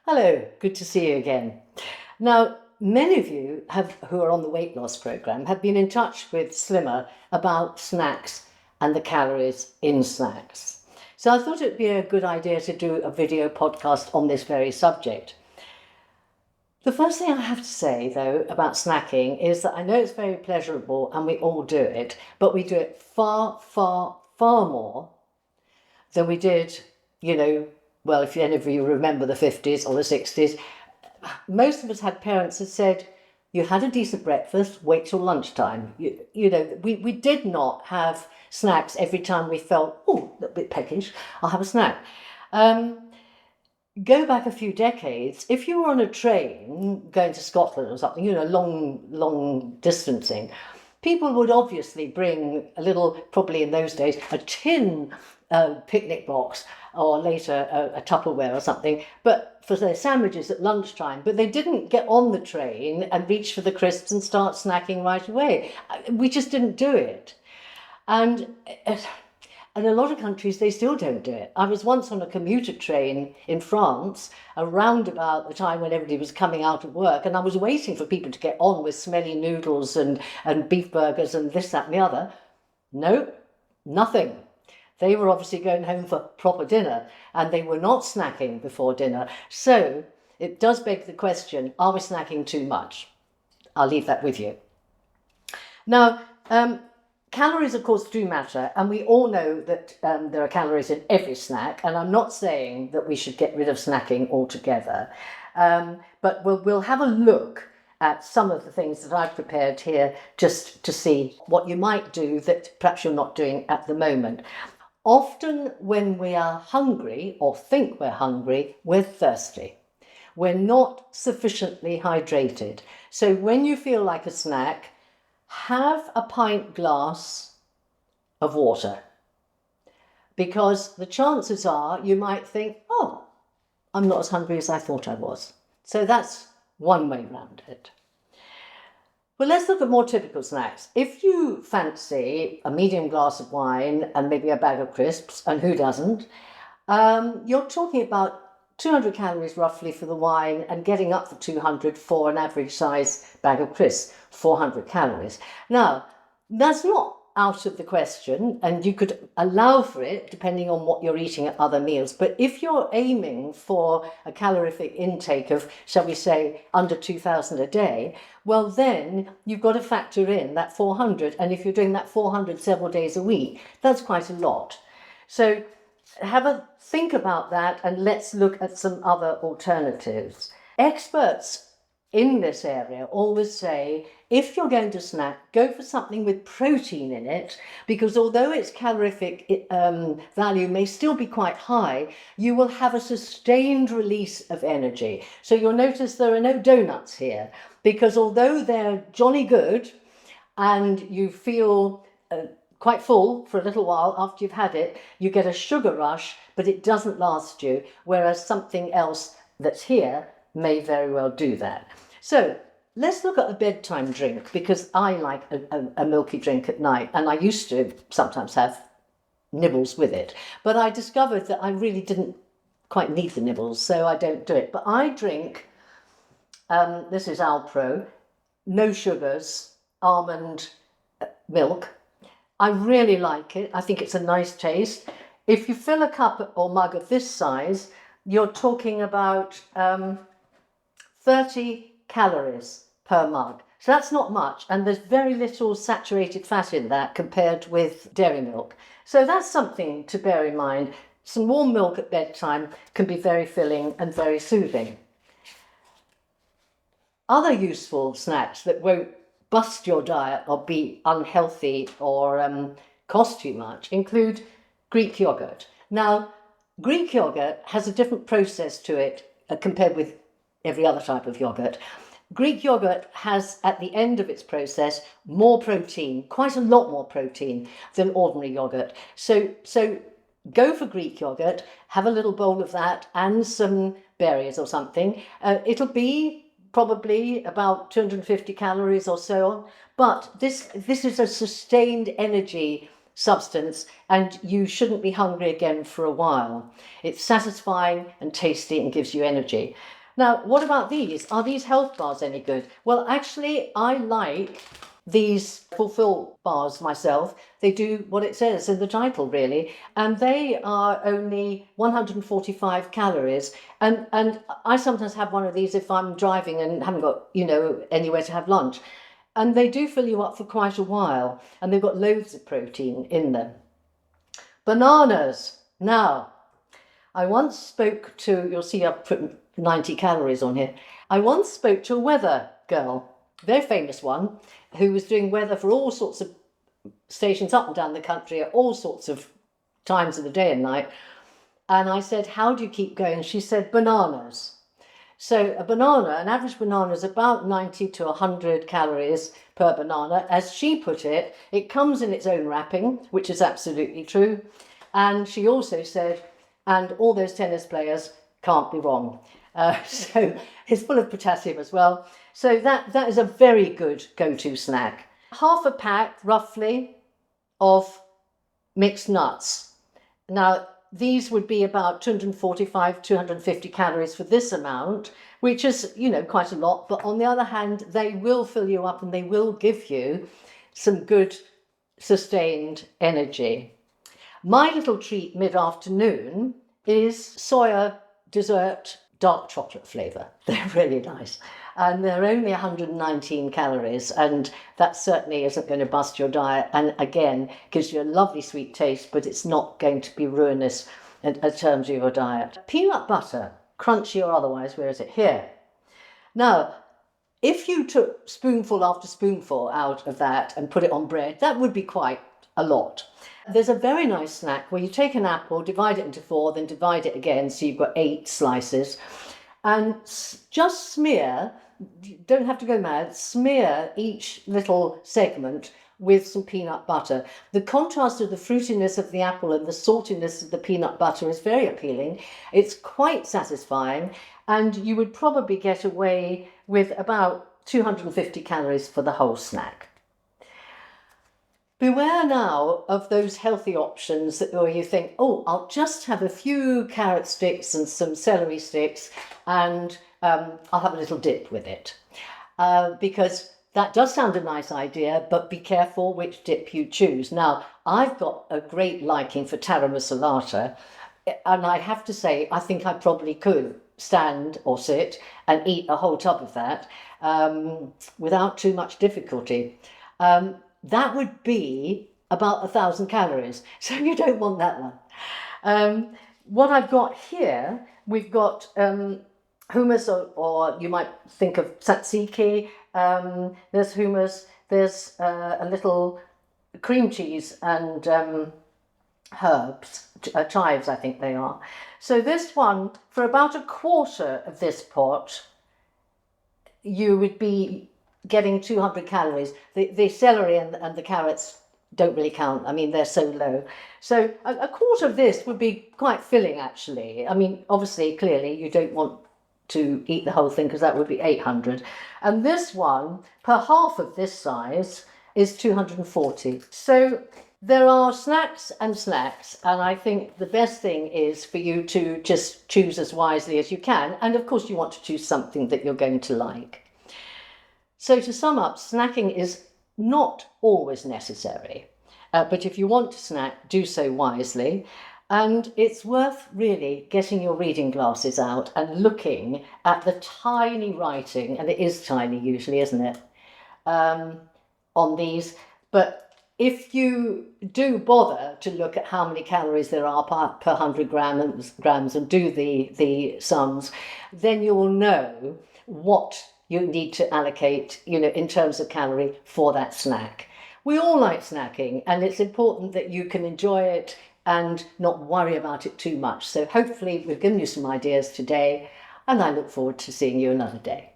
Hello, good to see you again. Now, many of you who are on the weight loss program have been in touch with Slimmr about snacks and the calories in snacks. So I thought it'd be a good idea to do a video podcast on this very subject. The first thing I have to say, though, about snacking is that I know it's very pleasurable and we all do it, but we do it far, far, far more than we did, well, if any of you remember the 50s or the 60s, most of us had parents that said, you had a decent breakfast, wait till lunchtime. We did not have snacks every time we felt, oh, a little bit peckish, I'll have a snack. Go back a few decades, if you were on a train going to Scotland or something, long distancing, people would obviously bring a little, probably in those days, a tin picnic box, or later a Tupperware or something, but for their sandwiches at lunchtime. But they didn't get on the train and reach for the crisps and start snacking right away. We just didn't do it. And in a lot of countries, they still don't do it. I was once on a commuter train in France, around about the time when everybody was coming out of work, and I was waiting for people to get on with smelly noodles and beef burgers and this, that, and the other. No, nothing. They were obviously going home for proper dinner, and they were not snacking before dinner. So it does beg the question, are we snacking too much? I'll leave that with you. Now, calories, of course, do matter, and we all know that there are calories in every snack, and I'm not saying that we should get rid of snacking altogether, but we'll have a look at some of the things that I've prepared here just to see what you might do that perhaps you're not doing at the moment. Often when we are hungry or think we're hungry, we're thirsty. We're not sufficiently hydrated. So when you feel like a snack, have a pint glass of water, because the chances are you might think, oh, I'm not as hungry as I thought I was. So that's one way around it. Well, let's look at more typical snacks. If you fancy a medium glass of wine and maybe a bag of crisps, and who doesn't, you're talking about 200 calories roughly for the wine and getting up to 200 for an average size bag of crisps, 400 calories. Now, that's not out of the question, and you could allow for it depending on what you're eating at other meals. But if you're aiming for a calorific intake of, shall we say, under 2,000 a day, well, then you've got to factor in that 400. And if you're doing that 400 several days a week, that's quite a lot. So have a think about that, and let's look at some other alternatives. Experts in this area always say, if you're going to snack, go for something with protein in it, because although its calorific value may still be quite high, you will have a sustained release of energy. So you'll notice there are no donuts here, because although they're jolly good and you feel quite full for a little while after you've had it, you get a sugar rush, but it doesn't last you, whereas something else that's here may very well do that. So let's look at a bedtime drink, because I like a milky drink at night, and I used to sometimes have nibbles with it, but I discovered that I really didn't quite need the nibbles, so I don't do it. But I drink, this is Alpro, no sugars, almond milk. I really like it. I think it's a nice taste. If you fill a cup or mug of this size, you're talking about 30 calories per mug. So that's not much, and there's very little saturated fat in that compared with dairy milk. So that's something to bear in mind. Some warm milk at bedtime can be very filling and very soothing. Other useful snacks that won't bust your diet or be unhealthy or cost too much include Greek yogurt. Now, Greek yogurt has a different process to it compared with every other type of yogurt. Greek yogurt has, at the end of its process, more protein, quite a lot more protein than ordinary yogurt. So go for Greek yogurt, have a little bowl of that and some berries or something. It'll be probably about 250 calories or so, but this is a sustained energy substance, and you shouldn't be hungry again for a while. It's satisfying and tasty and gives you energy. Now, what about these? Are these health bars any good? Well, actually, I like these Fulfill bars myself. They do what it says in the title, really, and they are only 145 calories. And I sometimes have one of these if I'm driving and haven't got, anywhere to have lunch. And they do fill you up for quite a while, and they've got loads of protein in them. Bananas. Now, I once spoke to, you'll see I've put 90 calories on here. I once spoke to a weather girl, very famous one, who was doing weather for all sorts of stations up and down the country at all sorts of times of the day and night. And I said, how do you keep going? She said, bananas. So a banana, an average banana is about 90 to 100 calories per banana. As she put it, it comes in its own wrapping, which is absolutely true. And she also said, and all those tennis players can't be wrong. So it's full of potassium as well. So that is a very good go-to snack. Half a pack, roughly, of mixed nuts. Now, these would be about 245, 250 calories for this amount, which is, quite a lot. But on the other hand, they will fill you up and they will give you some good sustained energy. My little treat mid-afternoon is soya dessert dark chocolate flavour. They're really nice. And they're only 119 calories, and that certainly isn't going to bust your diet. And again, gives you a lovely sweet taste, but it's not going to be ruinous in terms of your diet. Peanut butter, crunchy or otherwise, where is it? Here. Now, if you took spoonful after spoonful out of that and put it on bread, that would be quite a lot. There's a very nice snack where you take an apple, divide it into 4, then divide it again, so you've got 8 slices, and just smear, don't have to go mad, smear each little segment with some peanut butter. The contrast of the fruitiness of the apple and the saltiness of the peanut butter is very appealing. It's quite satisfying, and you would probably get away with about 250 calories for the whole snack. Beware now of those healthy options where you think, oh, I'll just have a few carrot sticks and some celery sticks and I'll have a little dip with it. Because that does sound a nice idea, but be careful which dip you choose. Now, I've got a great liking for tara massalata, and I have to say, I think I probably could stand or sit and eat a whole tub of that without too much difficulty. That would be about 1,000 calories, so you don't want that one. What I've got here, we've got hummus, or you might think of tzatziki. There's hummus, there's a little cream cheese and herbs, chives I think they are. So this one, for about a quarter of this pot, you would be getting 200 calories. The celery and the carrots don't really count. I mean, they're so low. So a quarter of this would be quite filling, actually. I mean, obviously, clearly, you don't want to eat the whole thing because that would be 800. And this one, per half of this size, is 240. So there are snacks and snacks, and I think the best thing is for you to just choose as wisely as you can. And of course, you want to choose something that you're going to like. So to sum up, snacking is not always necessary, but if you want to snack, do so wisely. And it's worth really getting your reading glasses out and looking at the tiny writing, and it is tiny usually, isn't it, on these. But if you do bother to look at how many calories there are per 100 grams and do the sums, then you will know what you need to allocate, in terms of calorie for that snack. We all like snacking, and it's important that you can enjoy it and not worry about it too much. So hopefully we've given you some ideas today, and I look forward to seeing you another day.